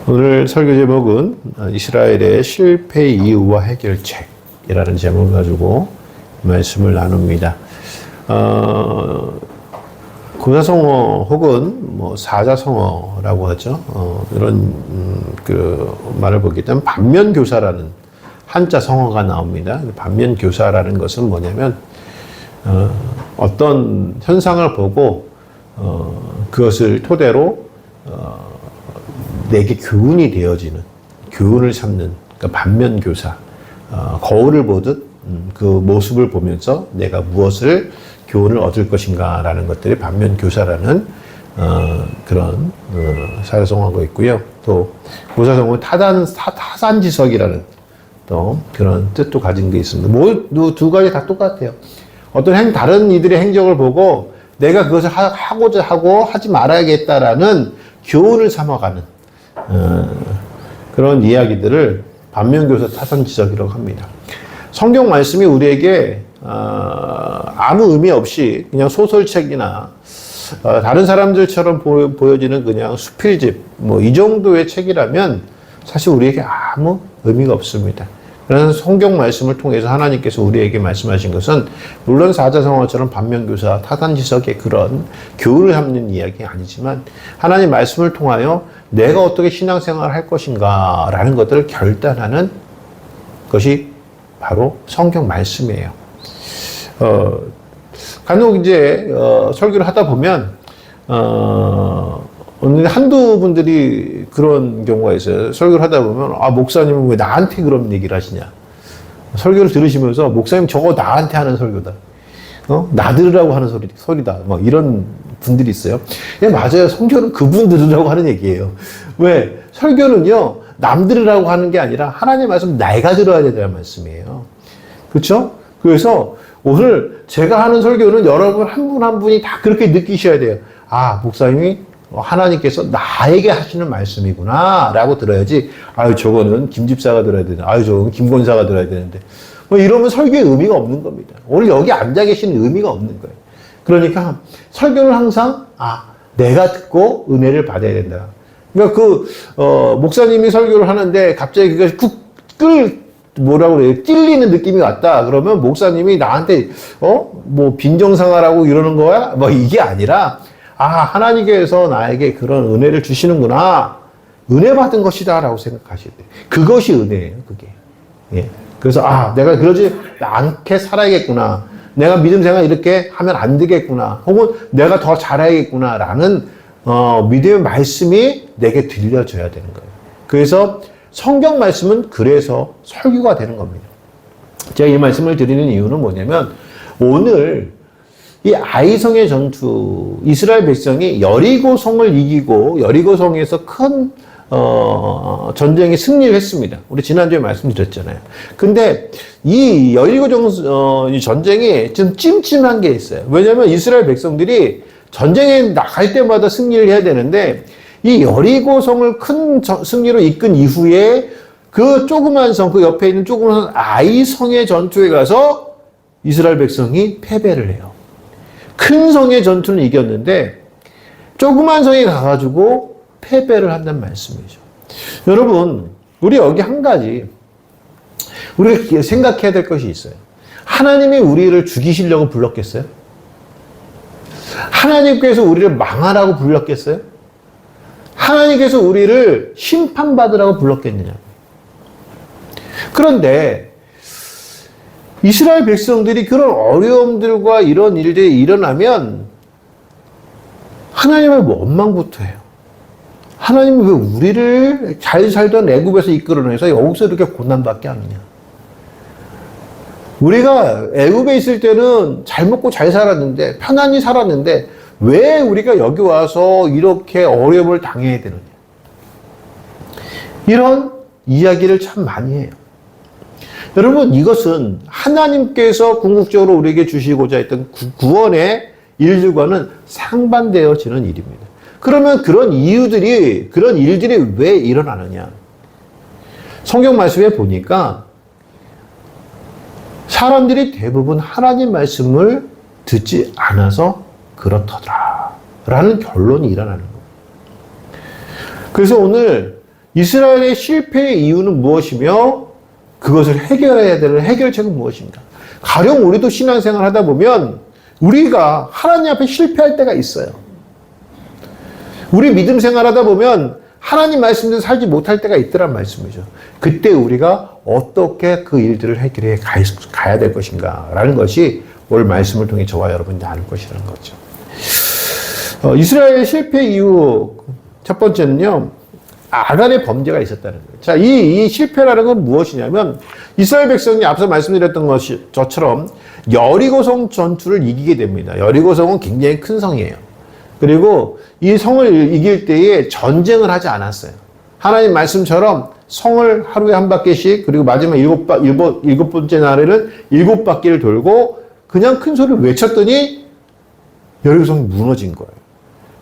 오늘 설교 제목은 이스라엘의 실패 이유와 해결책이라는 제목을 가지고 말씀을 나눕니다. 고사성어 혹은 뭐 사자성어라고 하죠. 이런 그 말을 보기 때문에 반면교사라는 한자 성어가 나옵니다. 반면교사라는 것은 뭐냐면 어떤 현상을 보고 그것을 토대로 내게 교훈이 되어지는, 교훈을 삼는, 그러니까 반면교사. 거울을 보듯 그 모습을 보면서 내가 무엇을 교훈을 얻을 것인가라는 것들이 반면교사라는 그런 사자성어가 있고요. 또 고사성어는 타산지석이라는 또 그런 뜻도 가진 게 있습니다. 두 가지 다 똑같아요. 어떤 다른 이들의 행적을 보고 내가 그것을 하고자 하고 하지 말아야겠다라는 교훈을 삼아가는 그런 이야기들을 반면교사 타산지석이라고 합니다. 성경 말씀이 우리에게 아무 의미 없이 그냥 소설책이나 다른 사람들처럼 보여지는 그냥 수필집 뭐 이 정도의 책이라면 사실 우리에게 아무 의미가 없습니다. 그래서 성경 말씀을 통해서 하나님께서 우리에게 말씀하신 것은 물론 사자성어처럼 반면교사, 타산지석의 그런 교훈을 삼는 이야기가 아니지만 하나님 말씀을 통하여 내가 어떻게 신앙생활을 할 것인가 라는 것들을 결단하는 것이 바로 성경 말씀이에요. 간혹 이제 설교를 하다 보면 한두 분들이 그런 경우가 있어요. 설교를 하다 보면 목사님은 왜 나한테 그런 얘기를 하시냐. 설교를 들으시면서 목사님 저거 나한테 하는 설교다. 나 들으라고 하는 소리다. 뭐 이런 분들이 있어요. 예, 맞아요. 설교는 그분 들으라고 하는 얘기예요. 왜? 설교는요, 남 들으라고 하는 게 아니라 하나님의 말씀 내가 들어야 되는 말씀이에요. 그렇죠? 그래서 오늘 제가 하는 설교는 여러분 한 분 한 분이 다 그렇게 느끼셔야 돼요. 목사님이 하나님께서 나에게 하시는 말씀이구나 라고 들어야지 저거는 김집사가 들어야 되는데 저거는 김권사가 들어야 되는데 뭐 이러면 설교의 의미가 없는 겁니다. 오늘 여기 앉아 계시는 의미가 없는 거예요. 그러니까 설교는 항상 내가 듣고 은혜를 받아야 된다. 그러니까 목사님이 설교를 하는데 갑자기 그것이 뭐라고 그래요? 찔리는 느낌이 왔다. 그러면 목사님이 나한테 뭐 빈정상하라고 이러는 거야? 뭐 이게 아니라 하나님께서 나에게 그런 은혜를 주시는구나. 은혜 받은 것이다. 라고 생각하셔야 돼요. 그것이 은혜예요. 그게. 예. 그래서, 내가 그러지 않게 살아야겠구나. 내가 믿음 생활 이렇게 하면 안 되겠구나. 혹은 내가 더 잘해야겠구나. 라는, 믿음의 말씀이 내게 들려줘야 되는 거예요. 그래서 성경 말씀은 그래서 설교가 되는 겁니다. 제가 이 말씀을 드리는 이유는 뭐냐면, 오늘 이 아이성의 전투, 이스라엘 백성이 여리고성을 이기고 여리고성에서 큰 전쟁에 승리를 했습니다. 우리 지난주에 말씀드렸잖아요. 근데 이 여리고 전쟁이 좀 찜찜한 게 있어요. 왜냐하면 이스라엘 백성들이 전쟁에 나갈 때마다 승리를 해야 되는데 이 여리고성을 큰 승리로 이끈 이후에 그 조그만 성, 그 옆에 있는 조그만 아이성의 전투에 가서 이스라엘 백성이 패배를 해요. 큰 성의 전투는 이겼는데 조그만 성에 가가지고 패배를 한다는 말씀이죠. 여러분, 우리 여기 한 가지 우리가 생각해야 될 것이 있어요. 하나님이 우리를 죽이시려고 불렀겠어요? 하나님께서 우리를 망하라고 불렀겠어요? 하나님께서 우리를 심판받으라고 불렀겠느냐? 그런데 이스라엘 백성들이 그런 어려움들과 이런 일들이 일어나면 하나님의 원망부터 해요. 하나님이 왜 우리를 잘 살던 애굽에서 이끌어내서 여기서 이렇게 고난받게 하느냐. 우리가 애굽에 있을 때는 잘 먹고 잘 살았는데 편안히 살았는데 왜 우리가 여기 와서 이렇게 어려움을 당해야 되느냐. 이런 이야기를 참 많이 해요. 여러분, 이것은 하나님께서 궁극적으로 우리에게 주시고자 했던 구원의 일들과는 상반되어지는 일입니다. 그러면 그런 일들이 왜 일어나느냐? 성경 말씀에 보니까 사람들이 대부분 하나님 말씀을 듣지 않아서 그렇더라 라는 결론이 일어나는 거예요. 그래서 오늘 이스라엘의 실패의 이유는 무엇이며 그것을 해결해야 되는 해결책은 무엇인가? 가령 우리도 신앙생활 하다 보면 우리가 하나님 앞에 실패할 때가 있어요. 우리 믿음 생활하다 보면 하나님 말씀대로 살지 못할 때가 있더란 말씀이죠. 그때 우리가 어떻게 그 일들을 해결해 가야 될 것인가 라는 것이 오늘 말씀을 통해 저와 여러분이 나눌 것이라는 거죠. 이스라엘 실패 이유 첫 번째는요, 아간의 범죄가 있었다는 거예요. 자, 이 실패라는 건 무엇이냐면 이스라엘 백성이 앞서 말씀드렸던 것처럼 여리고성 전투를 이기게 됩니다. 여리고성은 굉장히 큰 성이에요. 그리고 이 성을 이길 때에 전쟁을 하지 않았어요. 하나님 말씀처럼 성을 하루에 한 바퀴씩, 그리고 마지막 일곱 번째 날에는 7바퀴를 돌고 그냥 큰 소리를 외쳤더니 여리고성이 무너진 거예요.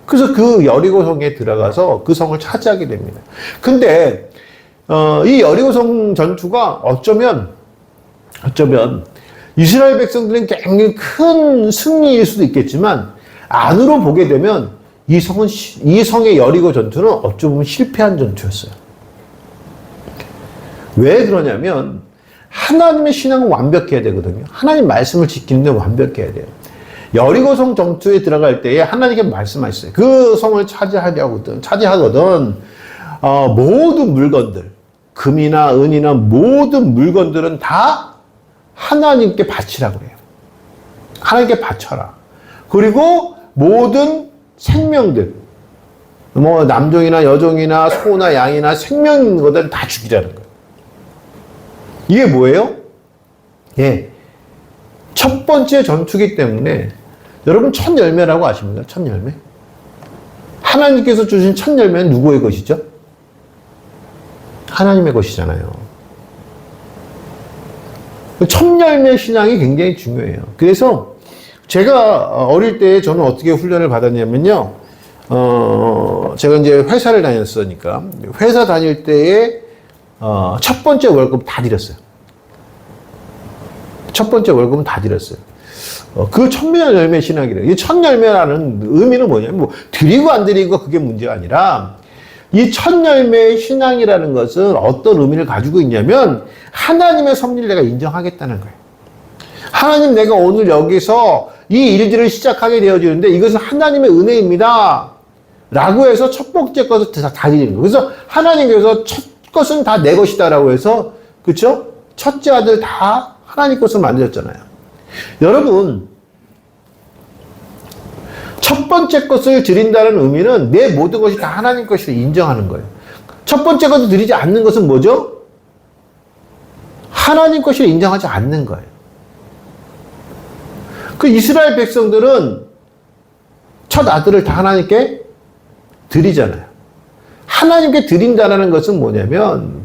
그래서 그 여리고성에 들어가서 그 성을 차지하게 됩니다. 근데 이 여리고성 전투가 어쩌면 이스라엘 백성들은 굉장히 큰 승리일 수도 있겠지만 안으로 보게 되면 이 성의 여리고 전투는 어쩌면 실패한 전투였어요. 왜 그러냐면 하나님의 신앙은 완벽해야 되거든요. 하나님 말씀을 지키는데 완벽해야 돼요. 여리고성 전투에 들어갈 때에 하나님께 말씀하셨어요. 그 성을 차지하거든 모든 물건들, 금이나 은이나 모든 물건들은 다 하나님께 바치라고 그래요. 하나님께 바쳐라. 그리고 모든 생명들, 뭐 남종이나 여종이나 소나 양이나 생명 있는 것들은 다 죽이라는 거예요. 이게 뭐예요? 예, 첫 번째 전투기 때문에 여러분 첫 열매라고 아십니까? 첫 열매? 하나님께서 주신 첫 열매는 누구의 것이죠? 하나님의 것이잖아요. 첫 열매 신앙이 굉장히 중요해요. 그래서 제가 어릴 때 저는 어떻게 훈련을 받았냐면요. 제가 이제 회사를 다녔으니까 회사 다닐 때에 첫 번째 월급 다 드렸어요. 첫 번째 월급은 다 드렸어요. 그 첫 열매 신학이래요. 이 첫 열매라는 의미는 뭐냐면, 뭐, 드리고 안 드리고 그게 문제가 아니라, 이 첫 열매의 신앙이라는 것은 어떤 의미를 가지고 있냐면, 하나님의 섭리를 내가 인정하겠다는 거예요. 하나님, 내가 오늘 여기서 이 일들을 시작하게 되어지는데, 이것은 하나님의 은혜입니다. 라고 해서 첫 번째 것을 다 드리는 거예요. 그래서 하나님께서 첫 것은 다 내 것이다. 라고 해서, 그쵸? 첫째 아들 다 하나님 것을 만드셨잖아요. 여러분, 첫 번째 것을 드린다는 의미는 내 모든 것이 다 하나님 것이라 인정하는 거예요. 첫 번째 것을 드리지 않는 것은 뭐죠? 하나님 것이라 인정하지 않는 거예요. 그 이스라엘 백성들은 첫 아들을 다 하나님께 드리잖아요. 하나님께 드린다는 것은 뭐냐면,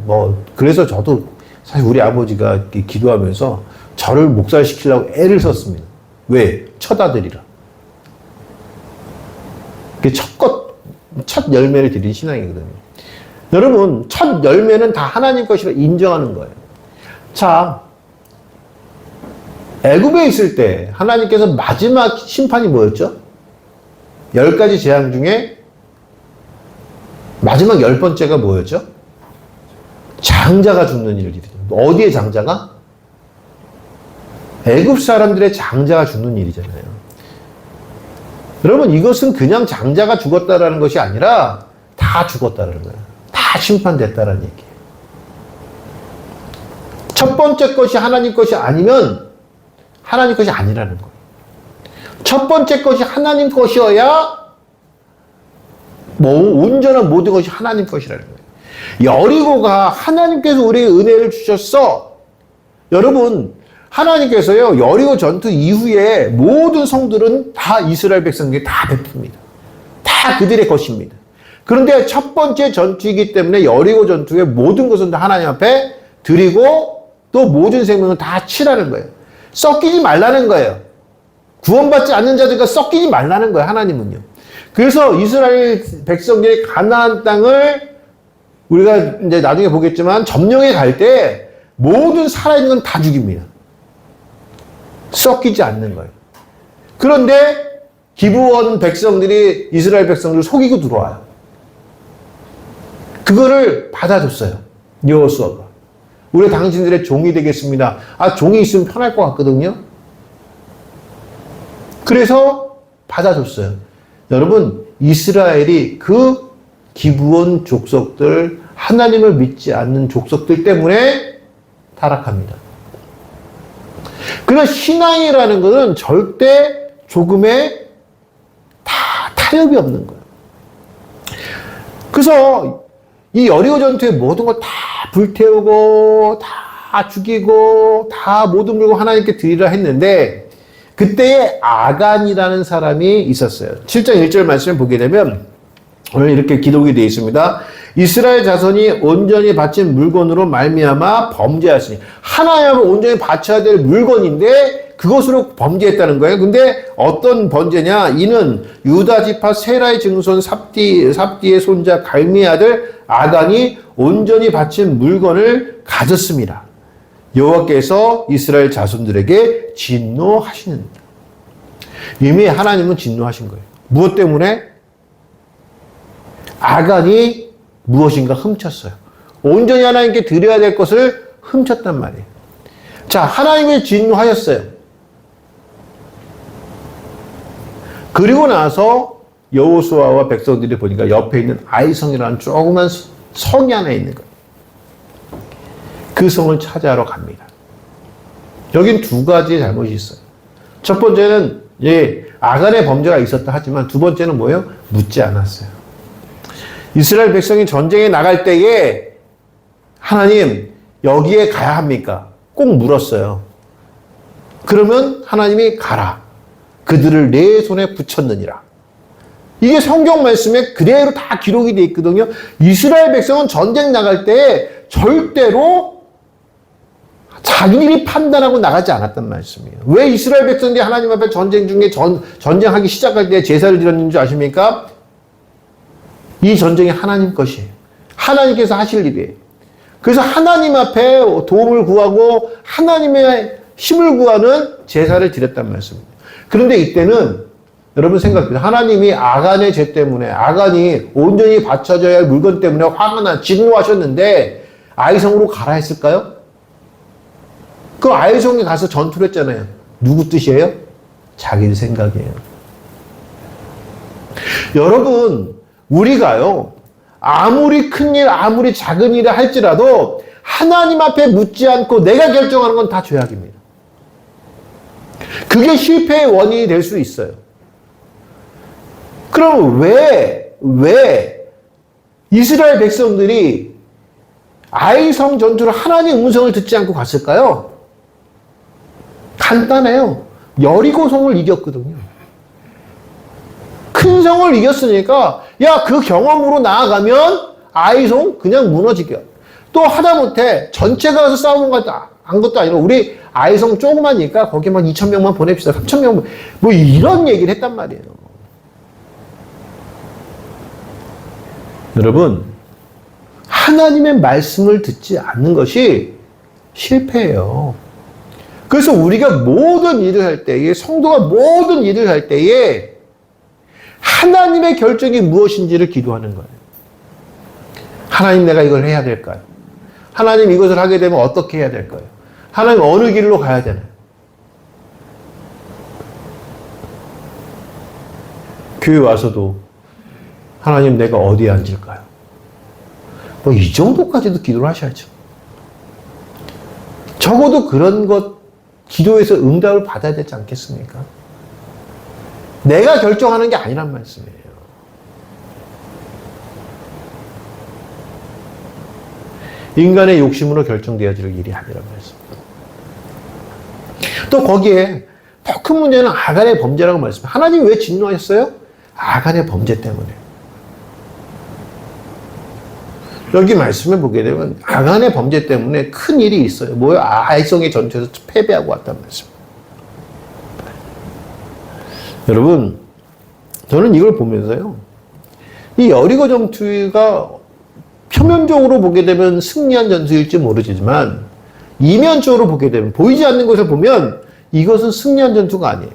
그래서 저도 사실 우리 아버지가 기도하면서 저를 목살시키려고 애를 썼습니다. 왜? 첫 아들이라. 그게 첫 열매를 드린 신앙이거든요. 여러분, 첫 열매는 다 하나님 것이라 인정하는 거예요. 자, 애굽에 있을 때 하나님께서 마지막 심판이 뭐였죠? 10가지 재앙 중에 마지막 10번째가 뭐였죠? 장자가 죽는 일을 일으켰죠. 어디에 장자가? 애굽 사람들의 장자가 죽는 일이잖아요. 여러분, 이것은 그냥 장자가 죽었다라는 것이 아니라 다 죽었다라는 거예요. 다 심판됐다라는 얘기예요. 첫 번째 것이 하나님 것이 아니면 하나님 것이 아니라는 거예요. 첫 번째 것이 하나님 것이어야 온전한 모든 것이 하나님 것이라는 거예요. 여리고가 하나님께서 우리에게 은혜를 주셨어. 여러분, 하나님께서요, 여리고 전투 이후에 모든 성들은 다 이스라엘 백성에게 다 베풉니다. 다 그들의 것입니다. 그런데 첫 번째 전투이기 때문에 여리고 전투의 모든 것은 다 하나님 앞에 드리고 또 모든 생명을 다 치라는 거예요. 섞이지 말라는 거예요. 구원받지 않는 자들과 섞이지 말라는 거예요, 하나님은요. 그래서 이스라엘 백성들의 가나안 땅을 우리가 이제 나중에 보겠지만 점령해 갈 때 모든 살아있는 건 다 죽입니다. 섞이지 않는 거예요. 그런데 기브온 백성들이 이스라엘 백성들을 속이고 들어와요. 그거를 받아줬어요. 여호수아가. 우리 당신들의 종이 되겠습니다. 종이 있으면 편할 것 같거든요. 그래서 받아줬어요. 여러분, 이스라엘이 그 기브온 족속들, 하나님을 믿지 않는 족속들 때문에 타락합니다. 그러나 신앙이라는 것은 절대 조금의 타협이 없는 거예요. 그래서 이 여리고 전투의 모든 걸 다 불태우고 다 죽이고 다 모든 물건 하나님께 드리라 했는데 그때에 아간이라는 사람이 있었어요. 7장 1절 말씀을 보게 되면 오늘 이렇게 기록이 되어 있습니다. 이스라엘 자손이 온전히 바친 물건으로 말미암아 범죄하시니 하나님을 온전히 바쳐야 될 물건인데 그것으로 범죄했다는 거예요. 근데 어떤 범죄냐? 이는 유다 지파 세라의 증손 삽디의 손자 갈미의 아들 아간이 온전히 바친 물건을 가졌습니다. 여호와께서 이스라엘 자손들에게 진노하시는 이미 하나님은 진노하신 거예요. 무엇 때문에? 아간이 무엇인가 훔쳤어요. 온전히 하나님께 드려야 될 것을 훔쳤단 말이에요. 자, 하나님이 진노하셨어요. 그리고 나서 여호수아와 백성들이 보니까 옆에 있는 아이성이라는 조그만 성이 하나 있는 거예요. 그 성을 차지하러 갑니다. 여긴 두 가지 잘못이 있어요. 첫 번째는 아간의 범죄가 있었다 하지만 두 번째는 뭐예요? 묻지 않았어요. 이스라엘 백성이 전쟁에 나갈 때에 하나님 여기에 가야 합니까? 꼭 물었어요. 그러면 하나님이 가라. 그들을 내 손에 붙였느니라. 이게 성경 말씀에 그대로 다 기록이 되어 있거든요. 이스라엘 백성은 전쟁 나갈 때 절대로 자기들이 판단하고 나가지 않았단 말씀이에요. 왜 이스라엘 백성들이 하나님 앞에 전쟁 중에 전쟁하기 시작할 때 제사를 드렸는 줄 아십니까? 이 전쟁이 하나님 것이에요. 하나님께서 하실 일이에요. 그래서 하나님 앞에 도움을 구하고 하나님의 힘을 구하는 제사를 드렸단 말씀입니다. 그런데 이때는 여러분 생각해보세요. 하나님이 아간의 죄 때문에 아간이 온전히 바쳐져야 할 물건 때문에 화가 나 진노하셨는데 아이성으로 가라 했을까요? 그 아이성에 가서 전투를 했잖아요. 누구 뜻이에요? 자기 생각이에요. 여러분 우리가요 아무리 큰일 아무리 작은 일을 할지라도 하나님 앞에 묻지 않고 내가 결정하는 건 다 죄악입니다. 그게 실패의 원인이 될 수 있어요. 그럼 왜 이스라엘 백성들이 아이성 전투를 하나님의 음성을 듣지 않고 갔을까요? 간단해요. 여리고성을 이겼거든요. 큰 성을 이겼으니까 그 경험으로 나아가면 아이성 그냥 무너지게. 또 하다못해 전체가 가서 싸우는 것도 아니라 우리 아이성 조그마니까 거기만 2,000명만 보냅시다. 3,000명 뭐 이런 얘기를 했단 말이에요. 여러분 하나님의 말씀을 듣지 않는 것이 실패예요. 그래서 우리가 모든 일을 할 때에 성도가 모든 일을 할 때에 하나님의 결정이 무엇인지를 기도하는 거예요. 하나님 내가 이걸 해야 될까요? 하나님 이것을 하게 되면 어떻게 해야 될까요? 하나님 어느 길로 가야 되나요? 교회 와서도 하나님 내가 어디에 앉을까요? 뭐 이 정도까지도 기도를 하셔야죠. 적어도 그런 것 기도에서 응답을 받아야 되지 않겠습니까? 내가 결정하는 게 아니란 말씀이에요. 인간의 욕심으로 결정되어질 일이 아니란 말씀입니다. 또 거기에 더 큰 문제는 아간의 범죄라고 말씀해요. 하나님 왜 진노하셨어요? 아간의 범죄 때문에. 여기 말씀을 보게 되면 아간의 범죄 때문에 큰 일이 있어요. 뭐예요? 아이성의 전투에서 패배하고 왔단 말씀입니다. 여러분, 저는 이걸 보면서요. 이 여리고 전투가 표면적으로 보게 되면 승리한 전투일지 모르지만 이면적으로 보게 되면 보이지 않는 것을 보면 이것은 승리한 전투가 아니에요.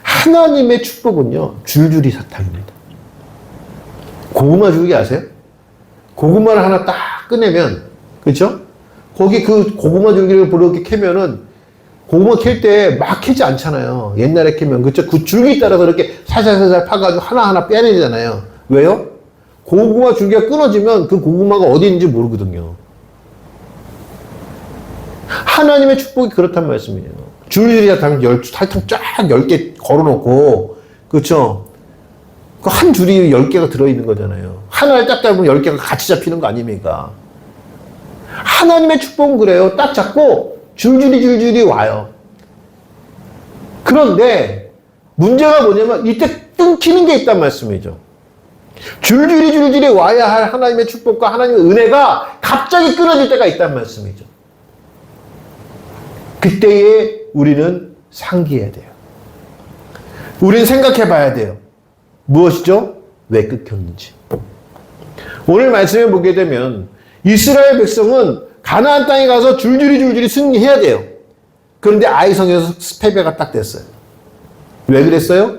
하나님의 축복은요. 줄줄이 사탕입니다. 고구마 줄기 아세요? 고구마를 하나 딱 꺼내면, 그쵸? 거기 그 고구마 줄기를 이렇게 캐면은 고구마 캘 때 막 캐지 않잖아요. 옛날에 캐면, 그쵸? 그 줄기 따라서 이렇게 살살살살 파가지고 하나하나 빼내잖아요. 왜요? 고구마 줄기가 끊어지면 그 고구마가 어디 있는지 모르거든요. 하나님의 축복이 그렇단 말씀이에요. 줄줄이 탈통 쫙 10개 걸어놓고, 그쵸? 그 한 줄이 10개가 들어있는 거잖아요. 하나를 딱 잡으면 10개가 같이 잡히는 거 아닙니까? 하나님의 축복은 그래요. 딱 잡고 줄줄이 와요. 그런데 문제가 뭐냐면 이때 끊기는 게 있단 말씀이죠. 줄줄이 와야 할 하나님의 축복과 하나님의 은혜가 갑자기 끊어질 때가 있단 말씀이죠. 그때에 우리는 상기해야 돼요. 우리는 생각해 봐야 돼요. 무엇이죠? 왜 끊겼는지. 오늘 말씀해 보게 되면 이스라엘 백성은 가나안 땅에 가서 줄줄이 승리해야 돼요. 그런데 아이성에서 패배가 딱 됐어요. 왜 그랬어요?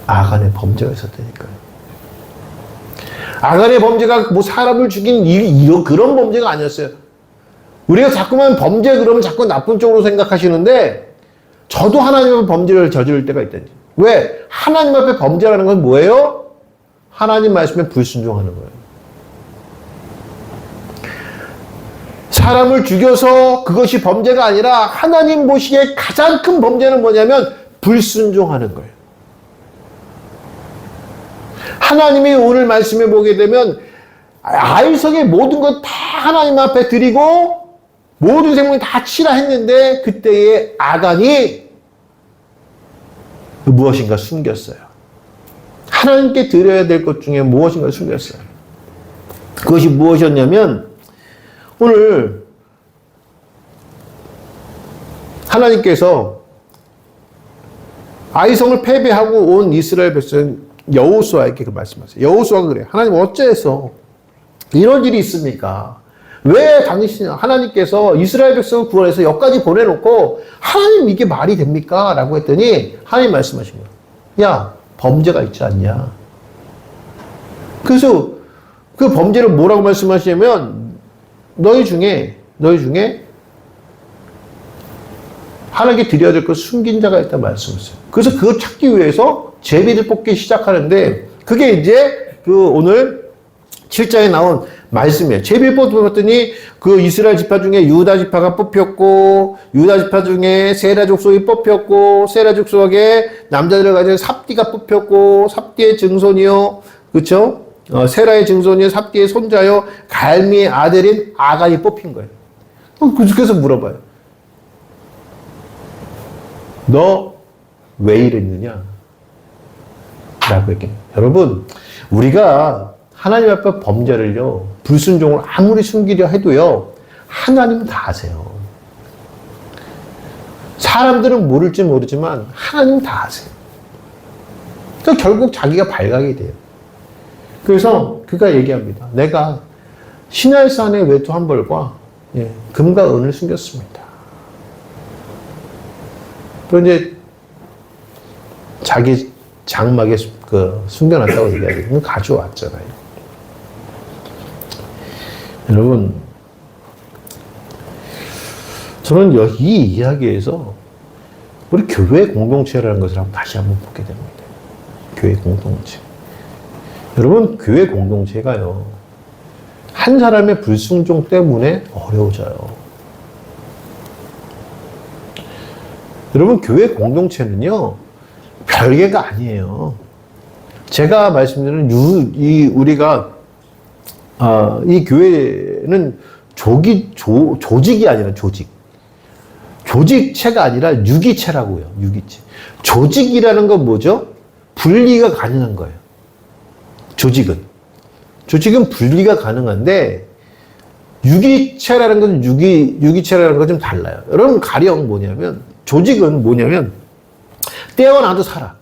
아간의 범죄가 있었다니까요. 아간의 범죄가 뭐 사람을 죽인 이런 그런 범죄가 아니었어요. 우리가 자꾸만 범죄 그러면 자꾸 나쁜 쪽으로 생각하시는데 저도 하나님 앞에 범죄를 저지를 때가 있다니. 왜? 하나님 앞에 범죄라는 건 뭐예요? 하나님 말씀에 불순종하는 거예요. 사람을 죽여서 그것이 범죄가 아니라 하나님 보시기에 가장 큰 범죄는 뭐냐면 불순종하는 거예요. 하나님이 오늘 말씀해 보게 되면 아이성의 모든 것 다 하나님 앞에 드리고 모든 생명이 다 치라 했는데 그때의 아간이 무엇인가 숨겼어요. 하나님께 드려야 될 것 중에 무엇인가 숨겼어요. 그것이 무엇이었냐면 오늘 하나님께서 아이성을 패배하고 온 이스라엘 백성 여호수아에게 그 말씀하세요. 여호수아가 그래요. 하나님 어째서 이런 일이 있습니까? 왜 당신 하나님께서 이스라엘 백성을 구원해서 여기까지 보내놓고 하나님 이게 말이 됩니까? 라고 했더니 하나님 말씀하신 거예요. 야, 범죄가 있지 않냐? 그래서 그 범죄를 뭐라고 말씀하시냐면 너희 중에 하나님께 드려야 될 것 숨긴 자가 있다 말씀하셨어요. 그래서 그걸 찾기 위해서 제비를 뽑기 시작하는데 그게 이제 그 오늘 7장에 나온 말씀이에요. 제비를 뽑았더니 그 이스라엘 지파 중에 유다 지파가 뽑혔고 유다 지파 중에 세라 족속이 뽑혔고 세라 족속에 남자들을 가진 삽디가 뽑혔고 삽디의 증손이요. 그렇죠? 세라의 증손이요. 삽디의 손자요. 갈미의 아들인 아간이 뽑힌 거예요. 그래서 물어봐요. 너 왜 이랬느냐? 라고 얘기해요. 여러분, 우리가 하나님 앞에 범죄를요, 불순종을 아무리 숨기려 해도요, 하나님은 다 아세요. 사람들은 모를지 모르지만, 하나님은 다 아세요. 그러니까 결국 자기가 발각이 돼요. 그래서 그가 얘기합니다. 내가 시날산의 외투 한 벌과 금과 은을 숨겼습니다. 또 이제 자기 장막에 숨겨놨다고 얘기하죠. 그럼 가져왔잖아요. 여러분, 저는 이 이야기에서 우리 교회 공동체라는 것을 다시 한번 보게 됩니다. 교회 공동체. 여러분, 교회 공동체가요, 한 사람의 불순종 때문에 어려워져요. 여러분, 교회 공동체는요, 별개가 아니에요. 제가 말씀드리는 우리가 이 교회는 조직이 아니라 조직체가 아니라 유기체라고요. 유기체. 조직이라는 건 뭐죠? 분리가 가능한 거예요. 조직은 분리가 가능한데 유기체라는 건 유기체라는 건 좀 달라요. 여러분, 가령 뭐냐면 조직은 뭐냐면 떼어놔도 살아.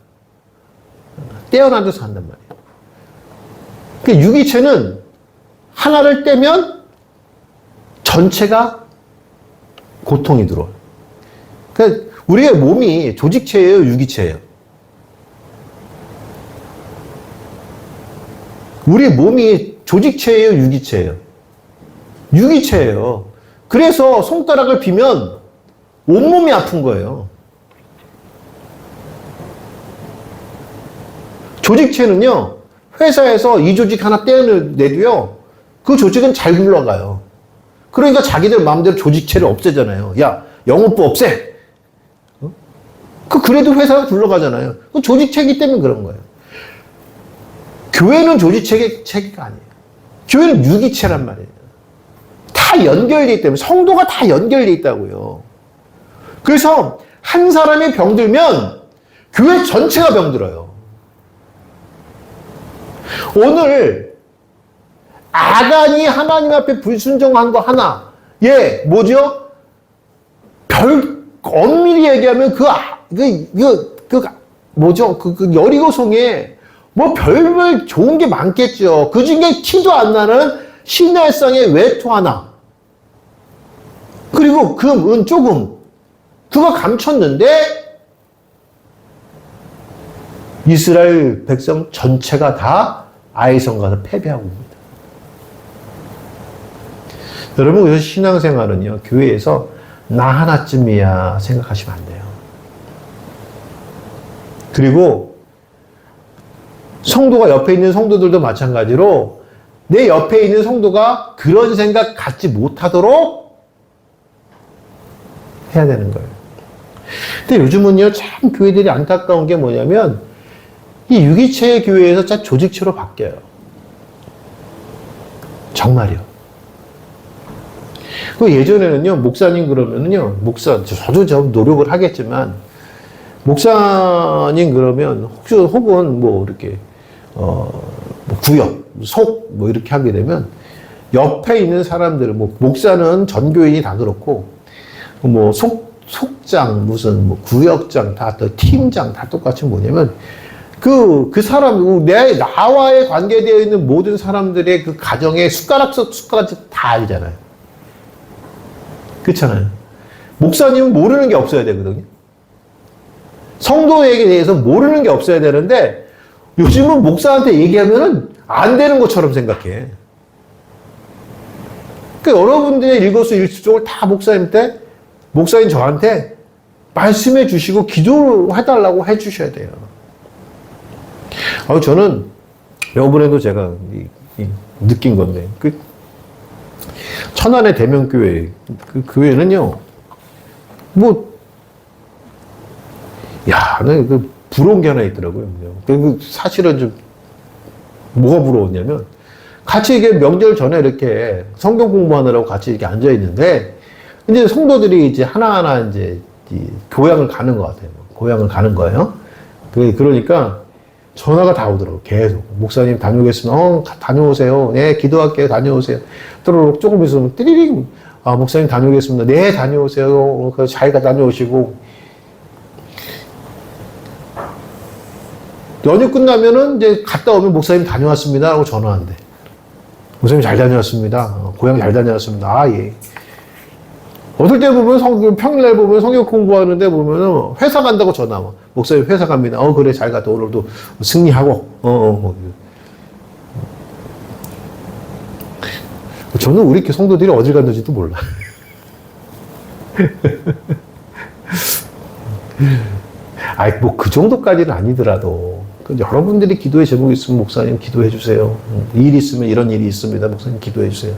떼어놔도 산단 말이에요. 그러니까 유기체는 하나를 떼면 전체가 고통이 들어와요. 그러니까 우리의 몸이 조직체예요, 유기체예요? 우리의 몸이 조직체예요, 유기체예요? 유기체예요. 그래서 손가락을 비면 온몸이 아픈 거예요. 조직체는요, 회사에서 이 조직 하나 떼어내도요, 그 조직은 잘 굴러가요. 그러니까 자기들 마음대로 조직체를 없애잖아요. 야, 영업부 없애! 그래도 회사가 굴러가잖아요. 그 조직체이기 때문에 그런 거예요. 교회는 조직체가 아니에요. 교회는 유기체란 말이에요. 다 연결되어 있기 때문에, 성도가 다 연결되어 있다고요. 그래서 한 사람이 병들면 교회 전체가 병들어요. 오늘 아간이 하나님 앞에 불순종한 거 하나, 뭐죠? 엄밀히 얘기하면 뭐죠? 여리고성에 뭐 별별 좋은 게 많겠죠. 그 중에 티도 안 나는 신날성의 외투 하나. 그리고 금, 조금. 그거 감췄는데, 이스라엘 백성 전체가 다 아이성 가서 패배하고 옵니다. 여러분, 그래서 신앙생활은요, 교회에서 나 하나쯤이야 생각하시면 안 돼요. 그리고 성도가 옆에 있는 성도들도 마찬가지로 내 옆에 있는 성도가 그런 생각 갖지 못하도록 해야 되는 거예요. 근데 요즘은요, 참 교회들이 안타까운 게 뭐냐면 이 유기체의 교회에서 참 조직체로 바뀌어요. 정말이요. 그 예전에는요, 목사님 그러면은요, 저도 노력을 하겠지만, 목사님 그러면, 혹은 이렇게, 구역, 이렇게 하게 되면, 옆에 있는 사람들, 목사는 전 교인이 다 그렇고, 속장, 구역장, 팀장 다 똑같이 뭐냐면, 그 사람, 나와의 관계되어 있는 모든 사람들의 그 가정의 숟가락씩 다 알잖아요. 그렇잖아요. 목사님은 모르는 게 없어야 되거든요. 성도에게 대해서 모르는 게 없어야 되는데, 요즘은 목사한테 얘기하면은 안 되는 것처럼 생각해. 그러니까 여러분들의 일거수일투족을 다 목사님 저한테 말씀해 주시고 기도해달라고 해 주셔야 돼요. 저는 이번에도 제가 느낀 건데, 천안의 대명교회, 그 교회는요, 부러운 게 하나 있더라고요. 사실은 좀, 뭐가 부러웠냐면, 같이 이게 명절 전에 이렇게 성경 공부하느라고 같이 이렇게 앉아있는데, 이제 성도들이 이제 하나하나 이제 교양을 가는 것 같아요. 교양을 가는 거예요. 그러니까 전화가 다 오더라고요. 계속. 목사님 다녀오겠습니다. 다녀오세요. 네, 기도할게요. 다녀오세요. 또르륵 조금 있으면 띠리링. 목사님 다녀오겠습니다. 네, 다녀오세요. 잘 다녀오시고. 연휴 끝나면은 이제 갔다 오면 목사님 다녀왔습니다. 하고 전화한대. 목사님 잘 다녀왔습니다. 고향 잘 다녀왔습니다. 예. 어떨 때 보면 평일날 보면 성경 공부하는데 보면은 회사 간다고 전화 와. 목사님 회사 갑니다. 그래 잘 갔다 오늘도 승리하고. 저는 우리 성도들이 어딜 갔는지도 몰라. 그 정도까지는 아니더라도 여러분들이 기도의 제목이 있으면 목사님 기도해 주세요. 일 있으면 이런 일이 있습니다. 목사님 기도해 주세요.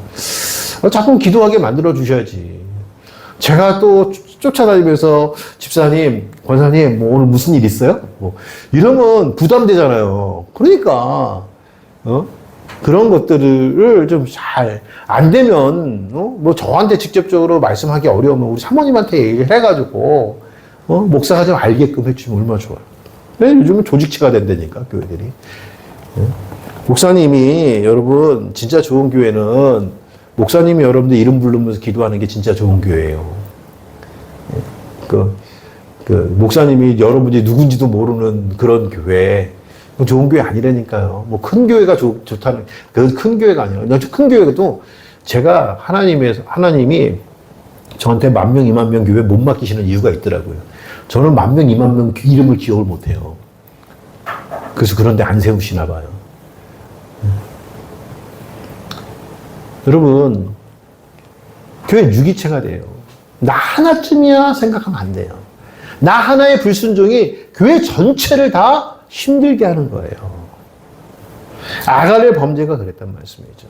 자꾸 기도하게 만들어 주셔야지. 제가 또 쫓아다니면서 집사님, 권사님, 오늘 무슨 일 있어요? 이러면 부담되잖아요. 그러니까, 그런 것들을 좀 안 되면, 저한테 직접적으로 말씀하기 어려우면 우리 사모님한테 얘기를 해가지고, 목사가 좀 알게끔 해주면 얼마나 좋아요. 요즘은 조직체가 된다니까, 교회들이. 목사님이, 여러분, 진짜 좋은 교회는 목사님이 여러분들 이름 부르면서 기도하는 게 진짜 좋은 교회예요. 목사님이 여러분이 누군지도 모르는 그런 교회, 좋은 교회 아니라니까요. 큰 교회가 좋다는, 큰 교회가 아니라, 큰 교회도 제가 하나님이 저한테 10,000명, 20,000명 교회 못 맡기시는 이유가 있더라고요. 저는 10,000명, 20,000명 이름을 기억을 못해요. 그래서 그런데 안 세우시나 봐요. 여러분, 교회 유기체가 돼요. 나 하나쯤이야 생각하면 안 돼요. 나 하나의 불순종이 교회 전체를 다 힘들게 하는 거예요. 아간의 범죄가 그랬단 말씀이죠.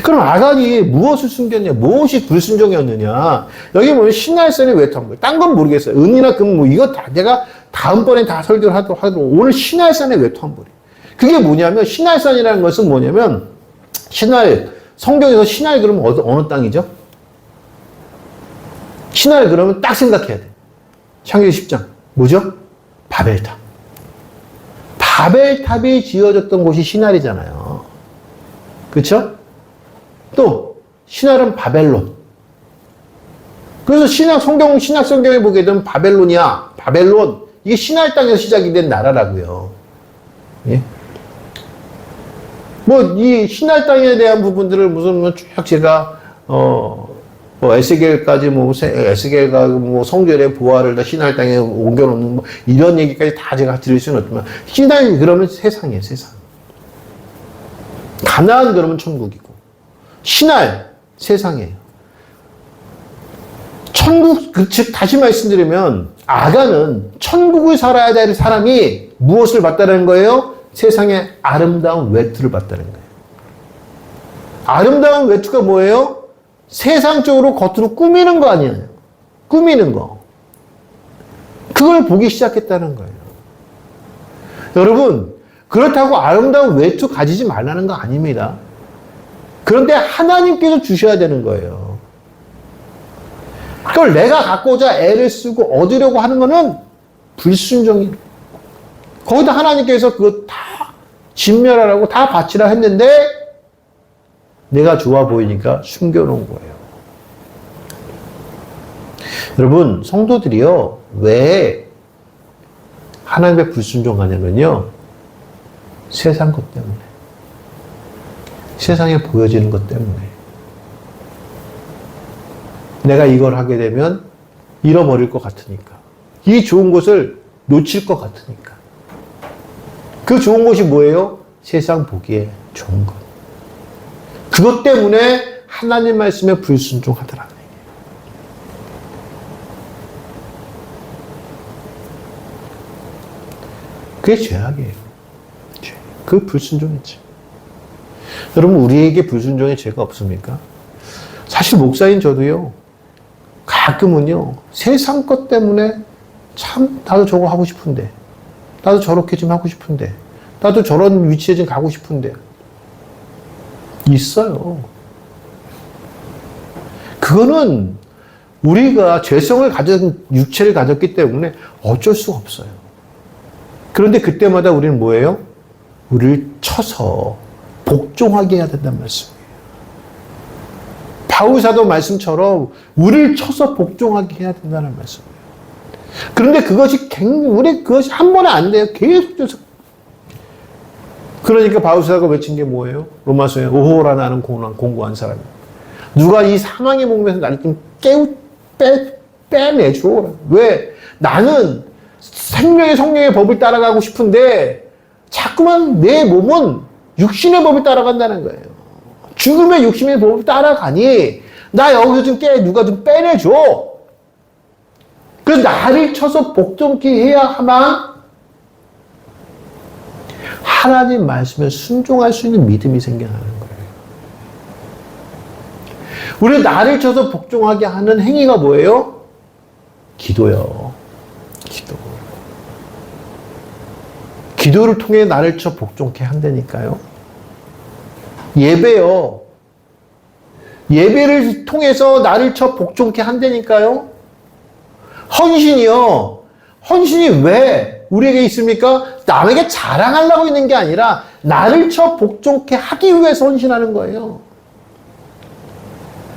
그럼 아간이 무엇을 숨겼냐? 무엇이 불순종이었느냐? 여기 보면 신할산의 외투한 거예요. 딴 건 모르겠어요. 은이나 금, 뭐, 이거 다 내가 다음번에 다 설교를 하도록 오늘 신할산의 외투한 거예요. 그게 뭐냐면, 신할산이라는 것은 뭐냐면, 성경에서 신할 그러면 어느 땅이죠? 신할 그러면 딱 생각해야 돼. 창세기 10장. 뭐죠? 바벨탑. 바벨탑이 지어졌던 곳이 신할이잖아요. 그렇죠? 또 신할은 바벨론. 그래서 신학 성경에 보게 되면 바벨론이야. 바벨론. 이게 신할 땅에서 시작이 된 나라라고요. 예? 뭐 이 신할 땅에 대한 부분들을 무슨 쭉 제가 뭐 에스겔까지 에스겔과 성전의 보화를 다 신할 땅에 옮겨놓는 뭐 이런 얘기까지 다 제가 드릴 수는 없지만 신할 그러면 세상이에요, 세상. 가나안 그러면 천국이고 신할 세상이에요. 천국 즉 다시 말씀드리면 아간은 천국을 살아야 될 사람이 무엇을 받다는 거예요? 세상에 아름다운 외투를 받다는 거예요. 아름다운 외투가 뭐예요? 세상적으로 겉으로 꾸미는 거 아니에요. 꾸미는 거. 그걸 보기 시작했다는 거예요. 여러분, 그렇다고 아름다운 외투 가지지 말라는 거 아닙니다. 그런데 하나님께서 주셔야 되는 거예요. 그걸 내가 갖고자 애를 쓰고 얻으려고 하는 거는 불순종이에요. 거기다 하나님께서 그거 다 진멸하라고 다 바치라 했는데 내가 좋아 보이니까 숨겨놓은 거예요. 여러분, 성도들이요, 왜 하나님의 불순종하냐면요, 세상 것 때문에. 세상에 보여지는 것 때문에. 내가 이걸 하게 되면 잃어버릴 것 같으니까. 이 좋은 것을 놓칠 것 같으니까. 그 좋은 것이 뭐예요? 세상 보기에 좋은 것. 그것 때문에 하나님 말씀에 불순종하더라는 얘기예요. 그게 죄악이에요. 죄. 그 불순종이지. 여러분, 우리에게 불순종의 죄가 없습니까? 사실 목사인 저도요, 가끔은요, 세상 것 때문에 참 나도 저거 하고 싶은데, 나도 저렇게 좀 하고 싶은데, 나도 저런 위치에 좀 가고 싶은데 있어요. 그거는 우리가 죄성을 가진 육체를 가졌기 때문에 어쩔 수가 없어요. 그런데 그때마다 우리는 뭐예요? 우리를 쳐서 복종하게 해야 된다는 말씀이에요. 바울사도 말씀처럼 우리를 쳐서 복종하게 해야 된다는 말씀이에요. 그런데 그것이 한 번에 안 돼요. 계속. 그러니까 바울사가 외친 게 뭐예요? 로마서에 오호라 나는 공고한 사람. 누가 이 사망의 몸에서 나를 좀 빼내줘. 왜? 나는 생명의 성령의 법을 따라가고 싶은데 자꾸만 내 몸은 육신의 법을 따라간다는 거예요. 죽음의 육신의 법을 따라가니 나 여기서 좀 누가 좀 빼내줘. 그래서 나를 쳐서 복종케 해야 하만 하나님 말씀에 순종할 수 있는 믿음이 생겨나는 거예요. 우리 나를 쳐서 복종하게 하는 행위가 뭐예요? 기도요. 기도. 기도를 통해 나를 쳐 복종케 한다니까요. 예배요. 예배를 통해서 나를 쳐 복종케 한다니까요. 헌신이요. 헌신이 왜 우리에게 있습니까? 남에게 자랑하려고 있는 게 아니라 나를 쳐 복종케 하기 위해서 헌신하는 거예요.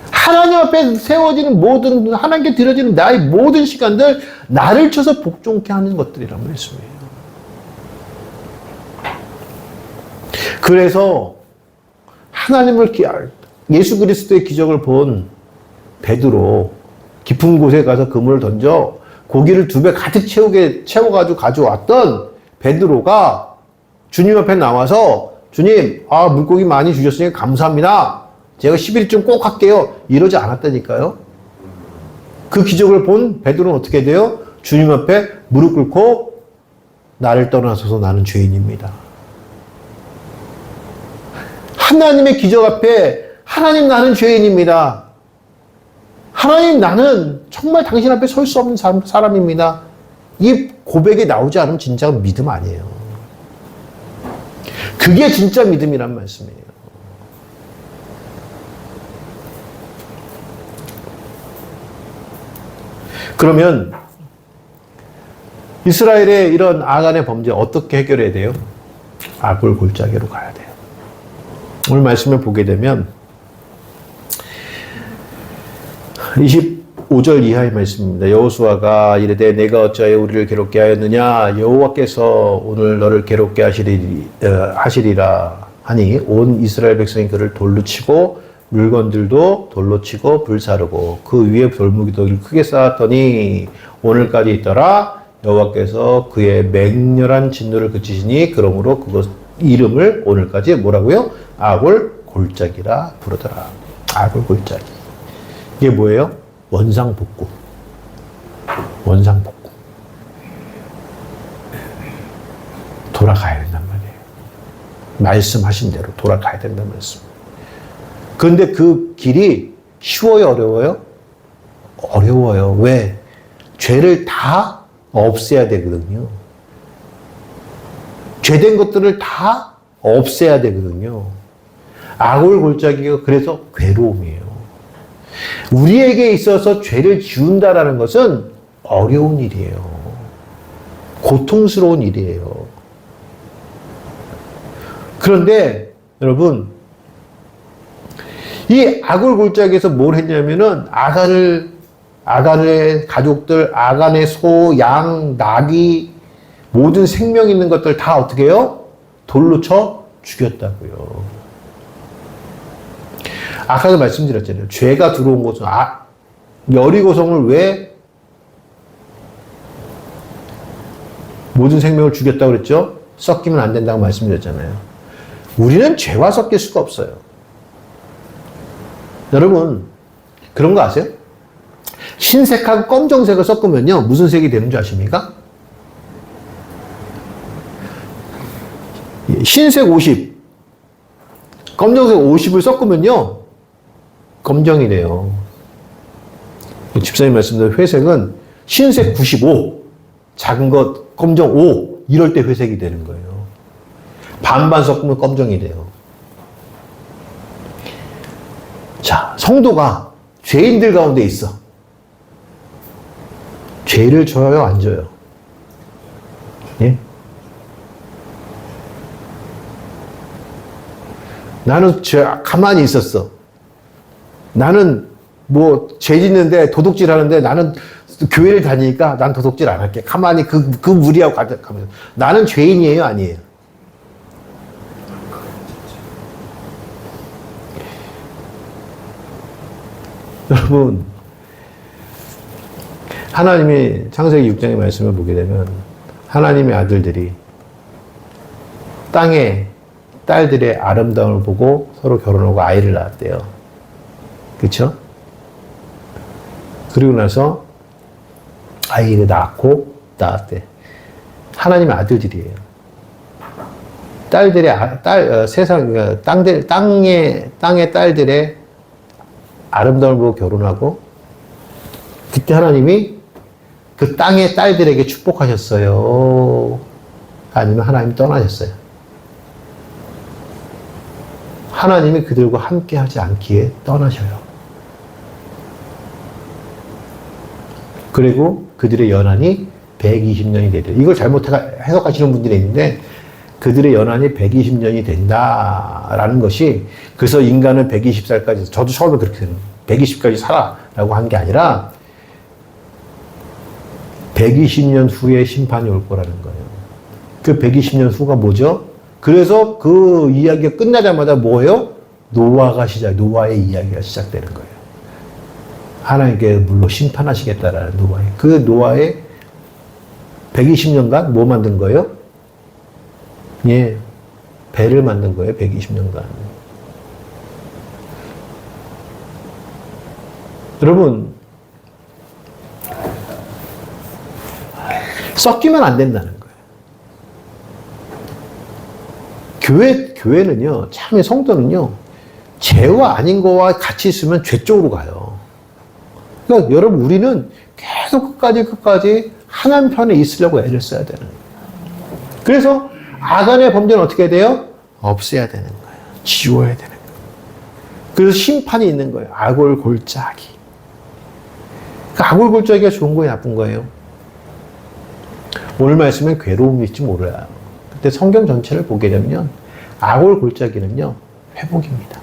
하나님 앞에 세워지는 모든, 하나님께 드려지는 나의 모든 시간들 나를 쳐서 복종케 하는 것들이란 말씀이에요. 그래서 하나님을 예수 그리스도의 기적을 본 베드로 깊은 곳에 가서 그물을 던져 고기를 2배 가득 채워가지고 가져왔던 베드로가 주님 앞에 나와서 주님, 물고기 많이 주셨으니까 감사합니다. 제가 11점 꼭 할게요. 이러지 않았다니까요. 그 기적을 본 베드로는 어떻게 돼요? 주님 앞에 무릎 꿇고 나를 떠나소서 나는 죄인입니다. 하나님의 기적 앞에 하나님 나는 죄인입니다. 하나님 나는 정말 당신 앞에 설 수 없는 사람입니다. 이 고백이 나오지 않으면 진짜 믿음 아니에요. 그게 진짜 믿음이란 말씀이에요. 그러면 이스라엘의 이런 아간의 범죄 어떻게 해결해야 돼요? 아굴 골짜기로 가야 돼요. 오늘 말씀을 보게 되면 25절 이하의 말씀입니다. 여호수아가 이르되 내가 어찌하여 우리를 괴롭게 하였느냐 여호와께서 오늘 너를 괴롭게 하시리라 하니 온 이스라엘 백성이 그를 돌로 치고 물건들도 돌로 치고 불사르고 그 위에 돌무기도 크게 쌓았더니 오늘까지 있더라. 여호와께서 그의 맹렬한 진노를 그치시니 그러므로 그것 이름을 오늘까지 뭐라고요? 아골 골짜기라 부르더라. 아골 골짜기. 이게 뭐예요? 원상복구. 원상복구. 돌아가야 된단 말이에요. 말씀하신 대로 돌아가야 된단 말씀. 그런데 그 길이 쉬워요, 어려워요? 어려워요. 왜? 죄를 다 없애야 되거든요. 죄된 것들을 다 없애야 되거든요. 아골 골짜기가 그래서 괴로움이에요. 우리에게 있어서 죄를 지운다라는 것은 어려운 일이에요. 고통스러운 일이에요. 그런데 여러분, 이 아골 골짜기에서 뭘 했냐면은 아간의 가족들, 아간의 소, 양, 나귀 모든 생명 있는 것들 다 어떻게 해요? 돌로 쳐 죽였다고요. 아까도 말씀드렸잖아요. 죄가 들어온 곳은 여리고성을 왜 모든 생명을 죽였다고 그랬죠? 섞이면 안 된다고 말씀드렸잖아요. 우리는 죄와 섞일 수가 없어요. 여러분 그런 거 아세요? 흰색하고 검정색을 섞으면요 무슨 색이 되는 줄 아십니까? 흰색 50, 검정색 50을 섞으면요 검정이 돼요. 집사님 말씀대로 회색은 흰색 95, 작은 것 검정 5 이럴 때 회색이 되는 거예요. 반반 섞으면 검정이 돼요. 자, 성도가 죄인들 가운데 있어. 죄를 져요, 안 져요? 예? 나는 가만히 있었어. 나는 죄 짓는데 도둑질 하는데 나는 교회를 다니니까 난 도둑질 안 할게. 가만히 그 무리하고 가면 나는 죄인이에요, 아니에요? 여러분, 하나님이 창세기 6장의 말씀을 보게 되면 하나님의 아들들이 땅의 딸들의 아름다움을 보고 서로 결혼하고 아이를 낳았대요. 그렇죠? 그리고 나서 아이를 낳았대. 하나님의 아들들이에요. 땅의 딸들의 아름다움을 보고 결혼하고 그때 하나님이 그 땅의 딸들에게 축복하셨어요? 아니면 하나님이 떠나셨어요? 하나님이 그들과 함께 하지 않기에 떠나셔요. 그리고 그들의 연한이 120년이 되죠. 이걸 잘못 해석하시는 분들이 있는데 그들의 연한이 120년이 된다라는 것이 그래서 인간은 120살까지 저도 처음에 그렇게 생각해요. 120까지 살아라고 한 게 아니라 120년 후에 심판이 올 거라는 거예요. 그 120년 후가 뭐죠? 그래서 그 이야기가 끝나자마자 뭐예요? 노아의 이야기가 시작되는 거예요. 하나님께 물로 심판하시겠다라는 그 노아의 120년간 뭐 만든 거예요? 예. 배를 만든 거예요. 120년간. 여러분, 섞이면 안 된다는 거예요. 교회는요, 참 성도는요, 죄가 아닌 거와 같이 있으면 죄 쪽으로 가요. 그러니까 여러분, 우리는 계속 끝까지 하나님 편에 있으려고 애를 써야 되는 거예요. 그래서 아간의 범죄는 어떻게 해야 돼요? 없애야 되는 거예요. 지워야 되는 거예요. 그래서 심판이 있는 거예요. 아골골짜기. 그 아골골짜기가 좋은 거예요, 나쁜 거예요? 오늘 말씀은 괴로움일지 몰라요. 그때 성경 전체를 보게 되면 아골골짜기는요, 회복입니다.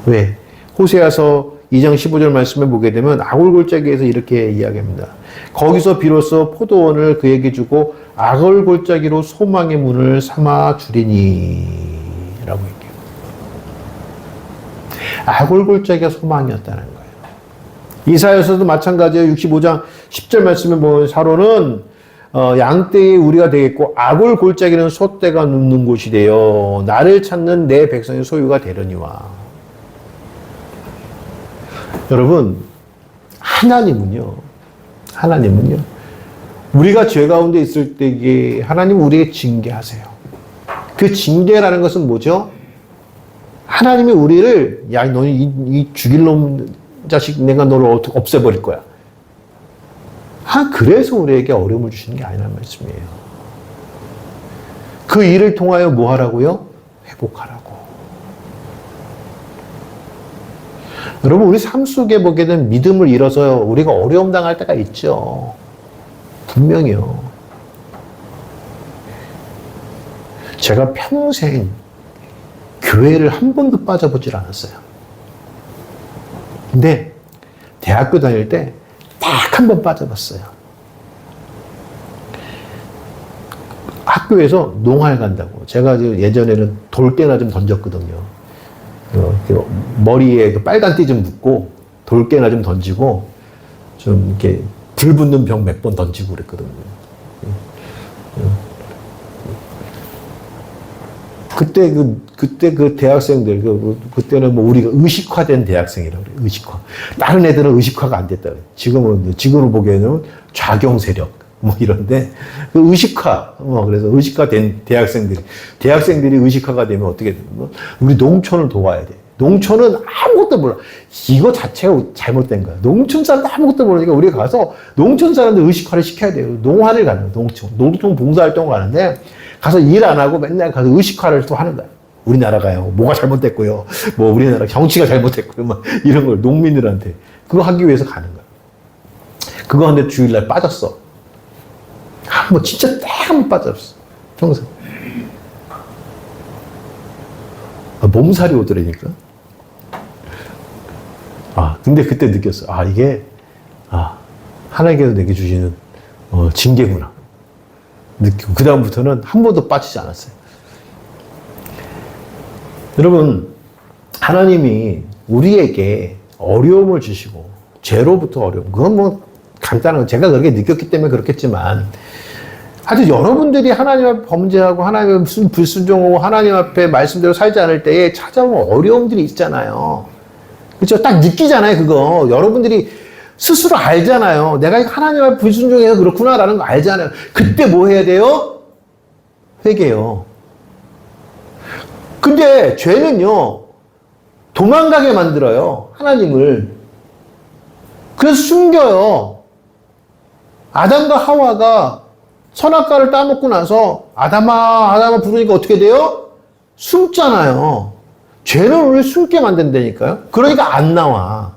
왜? 호세아서 2장 15절 말씀을 보게 되면 아골골짜기에서 이렇게 이야기합니다. 거기서 비로소 포도원을 그에게 주고 아골골짜기로 소망의 문을 삼아 주리니 라고 얘기해요. 아골골짜기가 소망이었다는 거예요. 이사야서도 마찬가지예요. 65장 10절 말씀에 보면 사로는 양떼의 우리가 되겠고 아골골짜기는 소떼가 눕는 곳이 되어 나를 찾는 내 백성의 소유가 되려니와. 여러분, 하나님은요 우리가 죄 가운데 있을 때에 하나님 우리에게 징계하세요. 그 징계라는 것은 뭐죠? 하나님이 우리를 야 너는 이 죽일 놈 자식 내가 너를 없애버릴 거야. 그래서 우리에게 어려움을 주시는 게 아니라는 말씀이에요. 그 일을 통하여 뭐 하라고요? 회복하라고. 여러분, 우리 삶 속에 보게 된 믿음을 잃어서 우리가 어려움 당할 때가 있죠. 분명히요. 제가 평생 교회를 한 번도 빠져보질 않았어요. 근데 대학교 다닐 때 딱 한 번 빠져봤어요. 학교에서 농활 간다고. 제가 예전에는 돌깨나 좀 던졌거든요. 머리에 그 빨간 띠 좀 묶고 돌깨나 좀 던지고 좀 이렇게 불 붙는 병 몇 번 던지고 그랬거든요. 그때 그 대학생들, 그때는 뭐 우리가 의식화된 대학생이라고 그래요. 의식화. 다른 애들은 의식화가 안 됐다 그래요. 지금으로 보기에는 좌경 세력, 뭐 이런데, 그 의식화, 그래서 의식화된 대학생들이 의식화가 되면 어떻게 되면, 우리 농촌을 도와야 돼. 농촌은 아무것도 몰라. 이거 자체가 잘못된 거야. 농촌 사람도 아무것도 모르니까 우리가 가서 농촌 사람들 의식화를 시켜야 돼요. 농화를 가는 거야, 농촌 봉사활동 가는데, 가서 일 안 하고 맨날 가서 의식화를 또 하는 거야. 우리나라가요. 뭐가 잘못됐고요. 뭐 우리나라 정치가 잘못됐고요. 막 이런 걸 농민들한테. 그거 하기 위해서 가는 거야. 그거 하는데 주일날 빠졌어. 진짜 딱 한 번 빠졌어. 평생. 몸살이 오더라니까. 근데 그때 느꼈어. 이게, 하나님께서 내게 주시는, 징계구나. 느끼고, 그다음부터는 한 번도 빠지지 않았어요. 여러분, 하나님이 우리에게 어려움을 주시고, 죄로부터 어려움, 그건 뭐 간단한 거, 제가 그렇게 느꼈기 때문에 그렇겠지만, 아주 여러분들이 하나님 앞에 범죄하고, 하나님 앞에 불순종하고, 하나님 앞에 말씀대로 살지 않을 때에 찾아오는 어려움들이 있잖아요. 그렇죠? 딱 느끼잖아요, 그거. 여러분들이 스스로 알잖아요. 내가 하나님 앞에 불순종해서 그렇구나라는 거 알잖아요. 그때 뭐 해야 돼요? 회개요. 근데 죄는요, 도망가게 만들어요. 하나님을. 그래서 숨겨요. 아담과 하와가 선악과를 따먹고 나서 아담아 부르니까 어떻게 돼요? 숨잖아요. 죄는 우리를 숨게 만든다니까요. 그러니까 안 나와.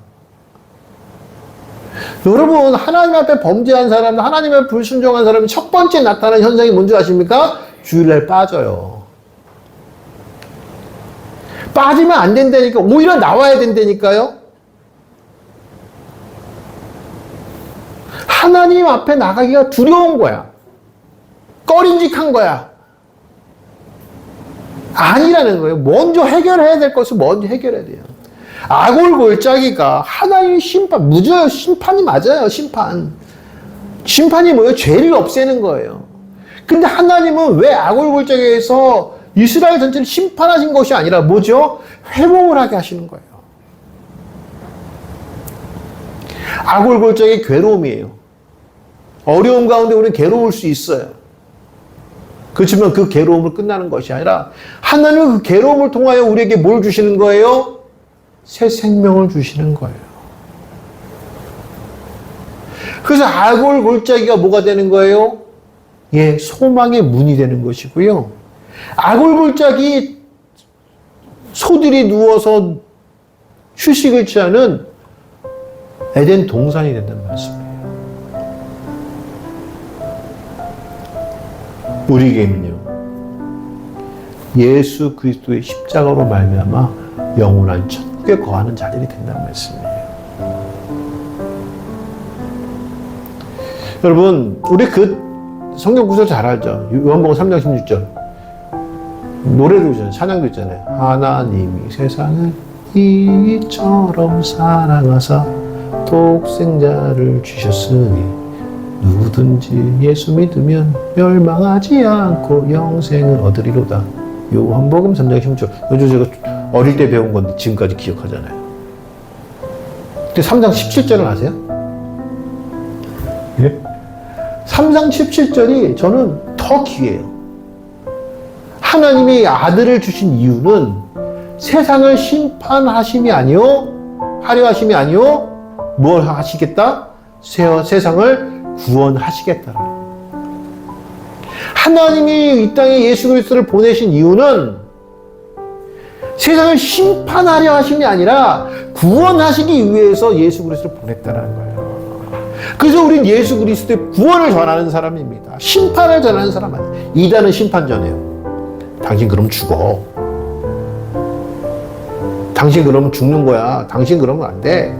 여러분, 하나님 앞에 범죄한 사람, 하나님 앞에 불순종한 사람이 첫 번째 나타나는 현상이 뭔지 아십니까? 주일날 빠져요. 빠지면 안 된다니까. 오히려 나와야 된다니까요. 하나님 앞에 나가기가 두려운 거야. 꺼림직한 거야. 아니라는 거예요. 먼저 해결해야 될 것을 먼저 해결해야 돼요. 아골골짜기가 하나님의 심판, 무죄요. 심판이 맞아요. 심판이 뭐예요? 죄를 없애는 거예요. 근데 하나님은 왜 아골골짜기에서 이스라엘 전체를 심판하신 것이 아니라 뭐죠? 회복을 하게 하시는 거예요. 아골골짜기의 괴로움이에요. 어려움 가운데 우리는 괴로울 수 있어요. 그렇지만 그 괴로움을 끝나는 것이 아니라 하나님은 그 괴로움을 통하여 우리에게 뭘 주시는 거예요? 새 생명을 주시는 거예요. 그래서 아골골짜기가 뭐가 되는 거예요? 예, 소망의 문이 되는 것이고요. 아골골짜기 소들이 누워서 휴식을 취하는 에덴 동산이 된다는 말씀이에요. 우리에게는요, 예수 그리스도의 십자가로 말미암아 영원한 천국에 거하는 자들이 된다는 말씀이에요. 여러분, 우리 그 성경 구절 잘 알죠? 요한복음 3장 16절 노래도 있잖아요. 찬양도 있잖아요. 하나님이 세상을 이처럼 사랑하사 독생자를 주셨으니 누구든지 예수 믿으면 멸망하지 않고 영생을 얻으리로다. 요한복음 3장 16절. 요즘 제가 어릴 때 배운 건데 지금까지 기억하잖아요. 근데 3장 17절을 아세요? 예? 3장 17절이 저는 더 귀해요. 하나님이 아들을 주신 이유는 세상을 심판하심이 아니요, 하려 하심이 아니요, 뭘 하시겠다? 세상을 구원하시겠다. 하나님이 이 땅에 예수 그리스도를 보내신 이유는 세상을 심판하려 하심이 아니라 구원하시기 위해서 예수 그리스도를 보냈다는 거예요. 그래서 우리는 예수 그리스도의 구원을 전하는 사람입니다. 심판을 전하는 사람 아니에요. 이단은 심판 전해요. 당신 그럼 죽어. 당신 그러면 죽는 거야. 당신 그러면 안 돼.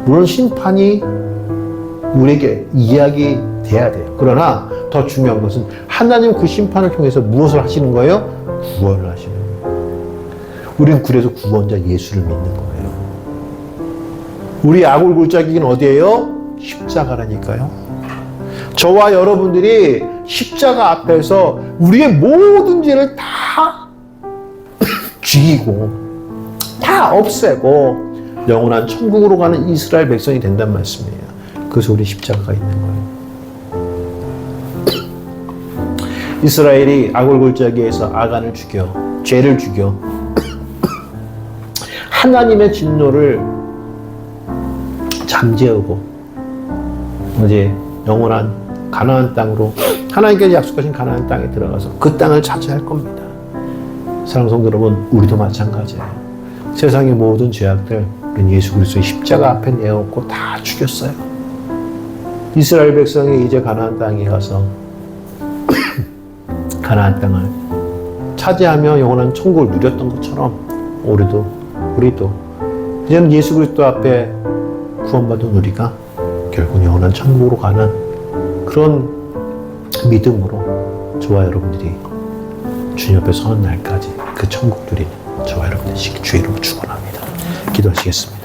물론 심판이 우리에게 이야기 돼야 돼요. 그러나 더 중요한 것은 하나님 그 심판을 통해서 무엇을 하시는 거예요? 구원을 하시는 거예요. 우리는 그래서 구원자 예수를 믿는 거예요. 우리 아골골짜기는 어디예요? 십자가라니까요. 저와 여러분들이 십자가 앞에서 우리의 모든 죄를 다 죽이고 다 없애고 영원한 천국으로 가는 이스라엘 백성이 된단 말씀이에요. 그래서 우리 십자가가 있는 거예요. 이스라엘이 아골골짜기에서 아간을 죽여, 죄를 죽여 하나님의 진노를 잠재우고 이제 영원한 가나안 땅으로, 하나님께서 약속하신 가나안 땅에 들어가서 그 땅을 차지할 겁니다. 사랑하는 성도 여러분, 우리도 마찬가지예요. 세상의 모든 죄악들 우리는 예수 그리스도의 십자가 앞에 내어놓고 다 죽였어요. 이스라엘 백성이 이제 가나안 땅에 가서 가나안 땅을 차지하며 영원한 천국을 누렸던 것처럼 우리도 이제는 예수 그리스도 앞에 구원받은 우리가 결국 영원한 천국으로 가는 그런 믿음으로 저와 여러분들이 주님 앞에 서는 날까지 그 천국 누리는 저와 여러분들 주의 이름으로 축원합니다. 기도하시겠습니다.